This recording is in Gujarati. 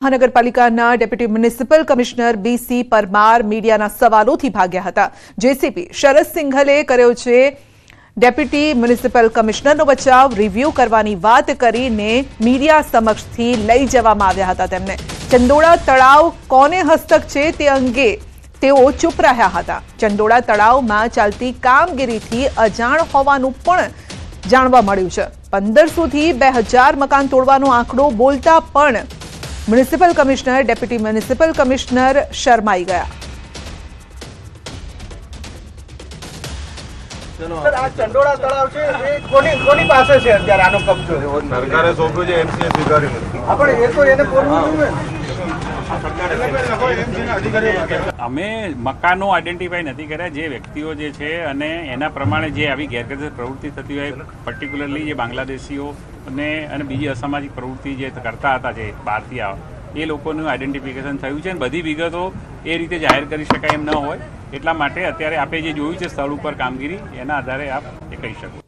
મહાનગરપાલિકાના deputy municipal commissioner BC Parmar મીડિયાના સવાલોથી ભાગ્યા હતા। જેસીપી શરદ સિંઘલે કર્યો છે ડેપ્યુટી મ્યુનિસિપલ કમિશનરનો બચાવ, રિવ્યુ કરવાની વાત કરીને મીડિયા સમક્ષથી લઈ જવામાં આવ્યા હતા। તેમને ચંદોળા તળાવ કોને હસ્તક છે તે અંગે તેઓ ચૂપ રહ્યા હતા। ચંદોળા તળાવમાં ચાલતી કામગીરીથી અજાણ હોવાનું પણ જાણવા મળ્યું છે। 1500 થી 2000 મકાન તોડવાનો આંકડો બોલતા પણ municipal commissioner, deputy municipal commissioner શરમાઈ ગયા। સર, આ ચંડોળા તળાવ છે એ કોની પાસે છે અત્યારે આનો કબજો? સરકારે સોંપ્યું છે, એમસીએ સ્વીકારી નથી। આપણે એ તો એને બોલવું જોઈએ। અમે મકાનો આઈડેન્ટિફાઈ નથી કર્યા જે વ્યક્તિઓ જે છે અને એના પ્રમાણે જે આવી ગેરકાયદેસર પ્રવૃત્તિ થતી હોય, પર્ટિક્યુલરલી જે બાંગ્લાદેશીઓ અને બીજી અસામાજિક પ્રવૃત્તિ જે કરતા હતા, જે બહારથી આવે એ લોકોનું આઈડેન્ટિફિકેશન થયું છે અને બધી વિગતો એ રીતે જાહેર કરી શકાય એમ ન હોય, એટલા માટે અત્યારે આપણે જે જોયું છે સ્થળ ઉપર કામગીરી, એના આધારે આપ એ કહી શકો।